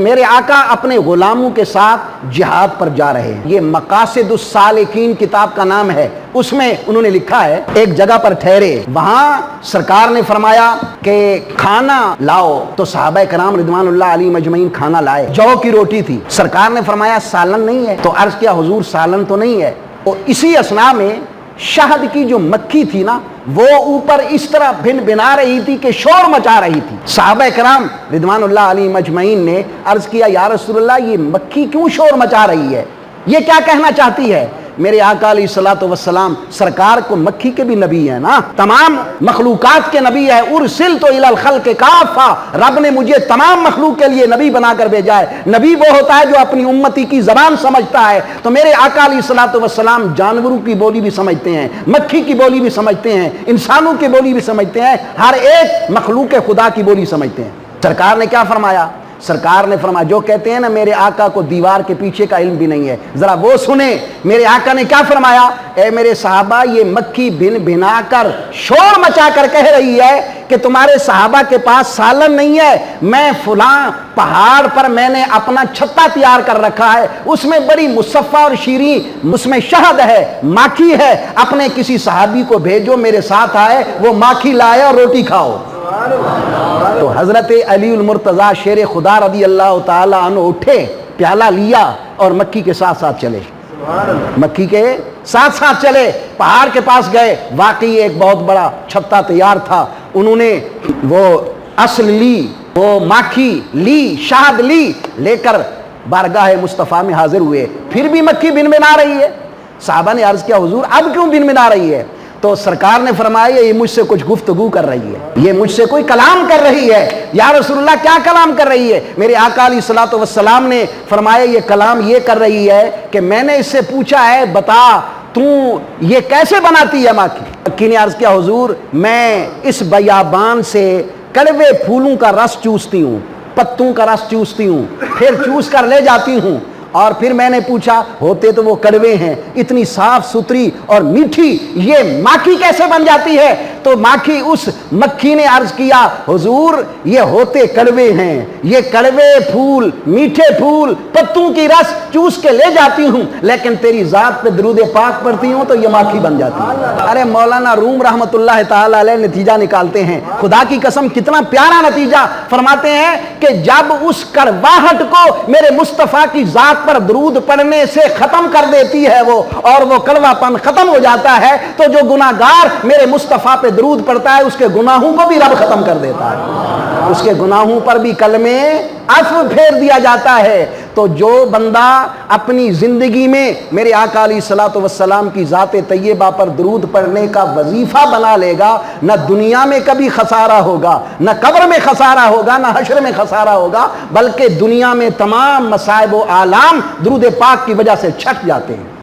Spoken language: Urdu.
میرے آقا اپنے غلاموں کے ساتھ جہاد پر جا رہے ہیں۔ یہ مقاصد السالکین کتاب کا نام ہے، اس میں انہوں نے لکھا ہے ایک جگہ پر ٹھہرے، وہاں سرکار نے فرمایا کہ کھانا لاؤ، تو صحابہ کرام رضوان اللہ علیہ مجمعین کھانا لائے، جو کی روٹی تھی۔ سرکار نے فرمایا سالن نہیں ہے، تو عرض کیا حضور سالن تو نہیں ہے۔ تو اسی اثناء میں شہد کی جو مکھی تھی نا، وہ اوپر اس طرح بن بنا رہی تھی کہ شور مچا رہی تھی۔ صحابہ کرام رضوان اللہ علیہ مجمعین نے عرض کیا یا رسول اللہ یہ مکھی کیوں شور مچا رہی ہے، یہ کیا کہنا چاہتی ہے؟ میرے آقا علیہ الصلوۃ والسلام سرکار کو مکھی کے بھی نبی ہیں نا، تمام مخلوقات کے نبی ہے۔ ارسلت الی الخلق کافہ، رب نے مجھے تمام مخلوق کے لیے نبی بنا کر بھیجا ہے۔ نبی وہ ہوتا ہے جو اپنی امتی کی زبان سمجھتا ہے، تو میرے آقا علیہ الصلوۃ والسلام جانوروں کی بولی بھی سمجھتے ہیں، مکھی کی بولی بھی سمجھتے ہیں، انسانوں کی بولی بھی سمجھتے ہیں، ہر ایک مخلوق خدا کی بولی سمجھتے ہیں۔ سرکار نے کیا فرمایا؟ سرکار نے فرمایا جو کہتے ہیں نا میرے آقا کو دیوار کے پیچھے کا علم بھی نہیں ہے، ذرا وہ سنیں میرے آقا نے کیا فرمایا، اے میرے صحابہ یہ مکھی بن بنا کر شور مچا کر کہہ رہی ہے کہ تمہارے صحابہ کے پاس سالن نہیں ہے، میں فلاں پہاڑ پر میں نے اپنا چھتا تیار کر رکھا ہے، اس میں بڑی مصفہ اور شیریں، اس میں شہد ہے، ماکھی ہے، اپنے کسی صحابی کو بھیجو میرے ساتھ آئے، وہ ماکھی لائے اور روٹی کھاؤ۔ تو حضرت علی المرتضیٰ شیر خدا رضی اللہ تعالی عنہ اٹھے، پیالہ لیا اور مکھی کے ساتھ ساتھ چلے، مکھی کے ساتھ ساتھ چلے، پہاڑ کے پاس گئے، واقعی ایک بہت بڑا چھتا تیار تھا، انہوں نے وہ اصل لی، وہ ماکھی لی، شہد لی، لے کر بارگاہ مصطفیٰ میں حاضر ہوئے، پھر بھی مکھی بن بنا رہی ہے۔ صحابہ نے عرض کیا حضور اب کیوں بن بنا رہی ہے؟ تو سرکار نے فرمایا یہ مجھ سے کچھ گفتگو کر رہی ہے، یہ مجھ سے کوئی کلام کر رہی ہے۔ یا رسول اللہ کیا کلام کر رہی ہے؟ میرے آقا علیہ الصلوۃ والسلام نے فرمایا یہ کلام یہ کر رہی ہے کہ میں نے اس سے پوچھا ہے بتا تو یہ کیسے بناتی ہے ماکھی؟ مکھی نے عرض کیا حضور میں اس بیابان سے کڑوے پھولوں کا رس چوستی ہوں، پتوں کا رس چوستی ہوں، پھر چوس کر لے جاتی ہوں، اور پھر میں نے پوچھا ہوتے تو وہ کڑوے ہیں، اتنی صاف ستھری اور میٹھی یہ ماکھی کیسے بن جاتی ہے؟ تو ماکھی اس مکھی نے عرض کیا حضور یہ ہوتے کڑوے ہیں، یہ کڑوے پھول، میٹھے پھول، پتوں کی رس چوس کے لے جاتی ہوں، لیکن تیری ذات پہ درود پاک پڑھتی ہوں تو یہ ماکھی بن جاتی ہے۔ ارے مولانا روم رحمت اللہ تعالی علیہ نتیجہ نکالتے ہیں، خدا کی قسم کتنا پیارا نتیجہ فرماتے ہیں کہ جب اس کرواہٹ کو میرے مصطفیٰ کی ذات پر درود پڑھنے سے ختم کر دیتی ہے وہ، اور وہ کڑوا پن ختم ہو جاتا ہے، تو جو گناہگار میرے مصطفیٰ پہ درود پڑھتا ہے اس کے گناہوں کو بھی رب ختم کر دیتا ہے، اس کے گناہوں پر بھی کلمے عفو پھیر دیا جاتا ہے۔ تو جو بندہ اپنی زندگی میں میرے آقا علیہ الصلوۃ والسلام کی ذات طیبہ پر درود پڑھنے کا وظیفہ بنا لے گا، نہ دنیا میں کبھی خسارہ ہوگا، نہ قبر میں خسارہ ہوگا، نہ حشر میں خسارہ ہوگا، بلکہ دنیا میں تمام مصائب و آلام درود پاک کی وجہ سے چھٹ جاتے ہیں۔